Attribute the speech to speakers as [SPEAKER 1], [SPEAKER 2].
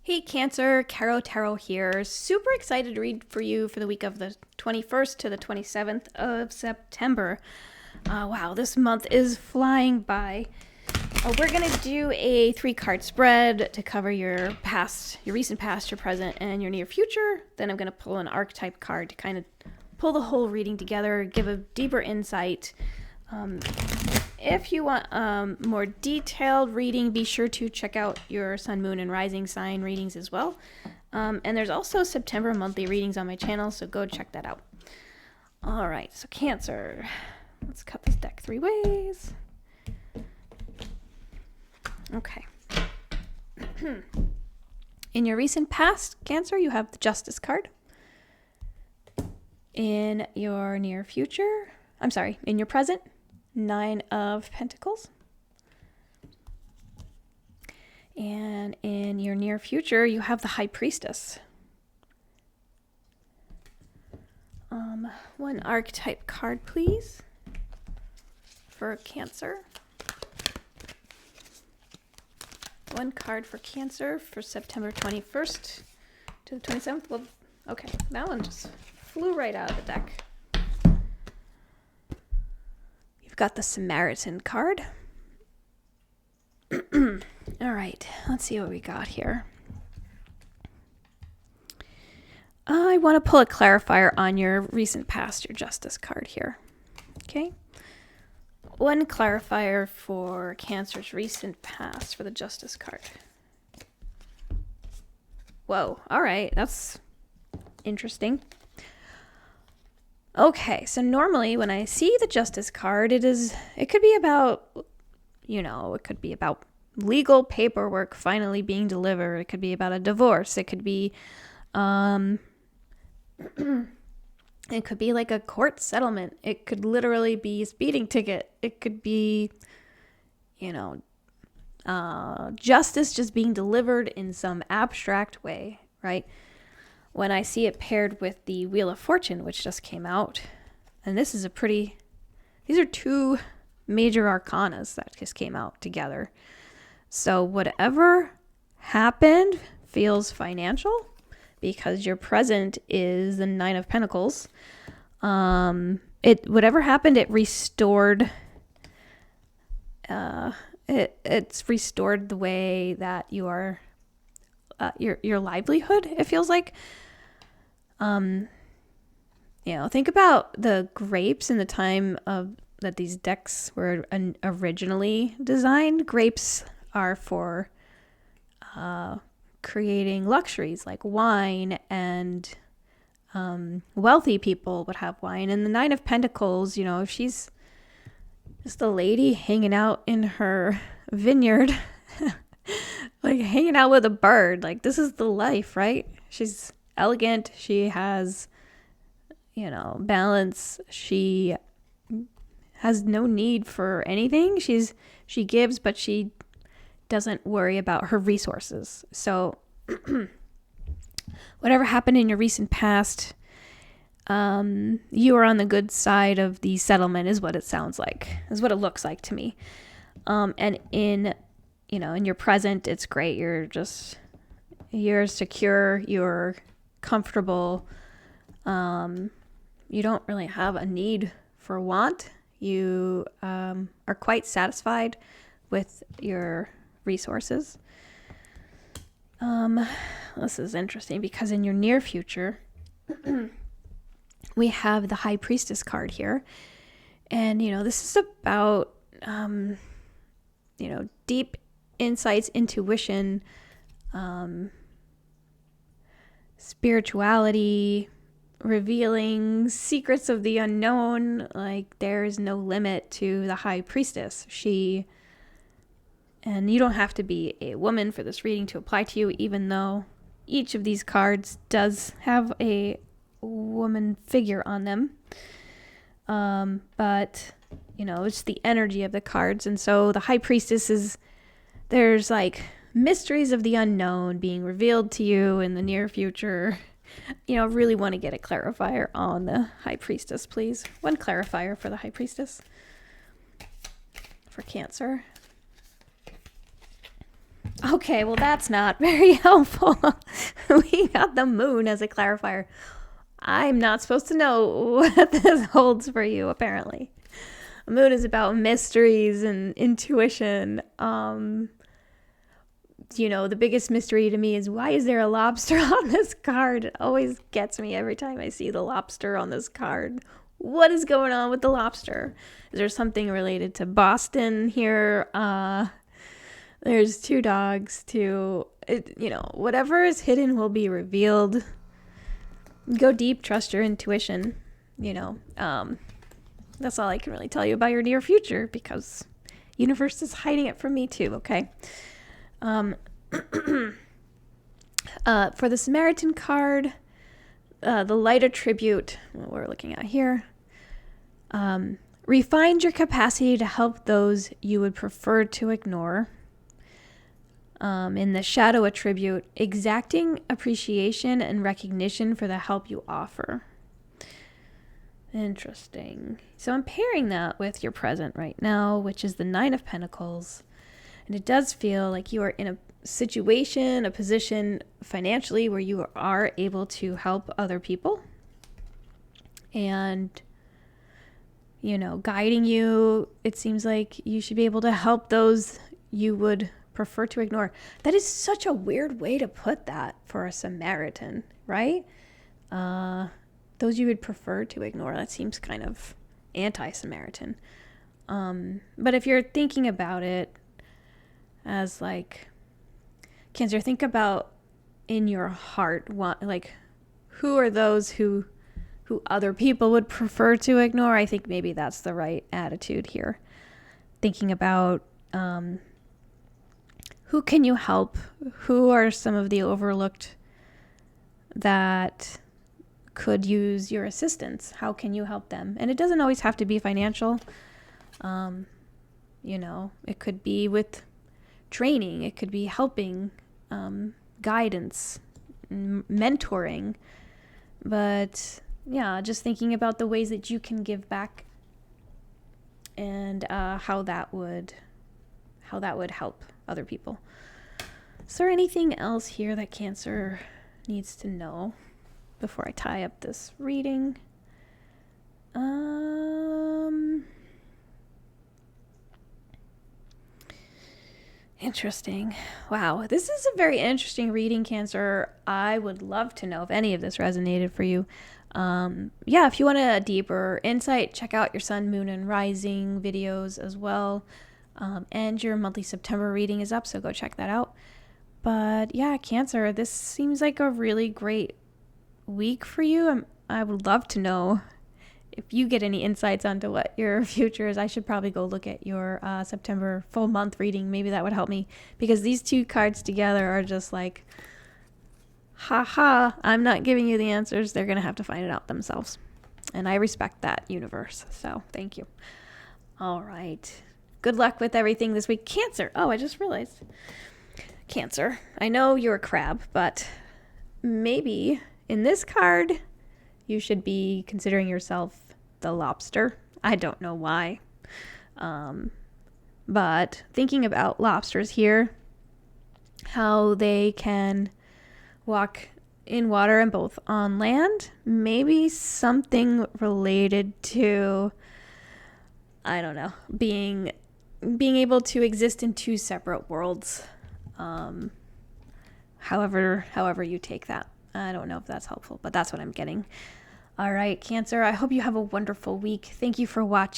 [SPEAKER 1] Hey Cancer, Caro Tarot here. Super excited to read for you for the week of the 21st to the 27th of September. Wow, this month is flying by. We're going to do a 3-card spread to cover your past, your recent past, your present, and your near future. Then I'm going to pull an archetype card to kind of pull the whole reading together, give a deeper insight. If you want more detailed reading, be sure to check out your sun, moon, and rising sign readings as well. And there's also September monthly readings on my channel, so go check that out. All right, so Cancer. Let's cut this deck 3 ways. Okay. In your recent past, Cancer, you have the Justice card. In your near future, in your present, 9 of Pentacles. And in your near future, you have the High Priestess. One archetype card, please, for Cancer. One card for Cancer for September 21st to the 27th. Well, okay, that one just flew right out of the deck. Got the Samaritan card. All right, let's see what we got here. I want to pull a clarifier on your recent past, your Justice card here. Okay. One clarifier for Cancer's recent past for the Justice card. Whoa, all right, that's interesting. Okay, so normally when I see the Justice card, it could be about, it could be about legal paperwork finally being delivered. It could be about a divorce. It could be, it could be like a court settlement. It could literally be a speeding ticket. It could be, justice just being delivered in some abstract way, right? When I see it paired with the Wheel of Fortune, which just came out, and these are 2 major arcanas that just came out together. So whatever happened feels financial because your present is the 9 of Pentacles. Whatever happened, it restored. It's restored the way that you are, your livelihood. It feels like. Think about the grapes in the time that these decks were originally designed. Grapes are for creating luxuries like wine, and wealthy people would have wine. And the 9 of Pentacles, if she's just a lady hanging out in her vineyard, like hanging out with a bird, like this is the life, right? She's elegant. She has, balance. She has no need for anything. She gives, but she doesn't worry about her resources. So whatever happened in your recent past, you are on the good side of the settlement is what it sounds like, is what it looks like to me. And in your present, it's great. You're secure, you're comfortable. You don't really have a need for want. You are quite satisfied with your resources. This is interesting because in your near future, we have the High Priestess card here. And, this is about, deep insights, intuition, spirituality, revealing secrets of the unknown. Like there is no limit to the High Priestess. And you don't have to be a woman for this reading to apply to you, even though each of these cards does have a woman figure on them. But it's the energy of the cards. And so the High Priestess there's like mysteries of the unknown being revealed to you in the near future. Really want to get a clarifier on the High Priestess, please. One clarifier for the High Priestess for Cancer. Okay, well, that's not very helpful. We got the moon as a clarifier. I'm not supposed to know what this holds for you, apparently. The moon is about mysteries and intuition. The biggest mystery to me is, why is there a lobster on this card? It always gets me every time I see the lobster on this card. What is going on with the lobster? Is there something related to Boston here? There's two dogs, whatever is hidden will be revealed. Go deep, trust your intuition. That's all I can really tell you about your near future, because universe is hiding it from me too, okay? For the Samaritan card, the light attribute, what we're looking at here, refined your capacity to help those you would prefer to ignore. In the shadow attribute, exacting appreciation and recognition for the help you offer. Interesting. So I'm pairing that with your present right now, which is the Nine of Pentacles. And it does feel like you are in a situation, a position financially where you are able to help other people. And, guiding you, it seems like you should be able to help those you would prefer to ignore. That is such a weird way to put that for a Samaritan, right? Those you would prefer to ignore. That seems kind of anti-Samaritan. But if you're thinking about it as like, Cancer, think about in your heart, who are those who other people would prefer to ignore? I think maybe that's the right attitude here. Thinking about who can you help? Who are some of the overlooked that could use your assistance? How can you help them? And it doesn't always have to be financial. It could be with training. It could be helping, guidance, mentoring. But yeah, just thinking about the ways that you can give back and how that would help other people. Is there anything else here that Cancer needs to know before I tie up this reading? Interesting. Wow, this is a very interesting reading, Cancer. I would love to know if any of this resonated for you. If you want a deeper insight, check out your sun, moon, and rising videos as well. And your monthly September reading is up, so go check that out. But yeah, Cancer, this seems like a really great week for you. I would love to know if you get any insights onto what your future is. I should probably go look at your September full month reading. Maybe that would help me, because these two cards together are just like, haha, I'm not giving you the answers. They're going to have to find it out themselves. And I respect that, universe. So thank you. All right. Good luck with everything this week. Cancer. Oh, I just realized. Cancer. I know you're a crab, but maybe in this card, you should be considering yourself the lobster. I don't know why. But thinking about lobsters here, how they can walk in water and both on land, maybe something related to, I don't know, being able to exist in two separate worlds. However you take that. I don't know if that's helpful, but that's what I'm getting. All right, Cancer, I hope you have a wonderful week. Thank you for watching.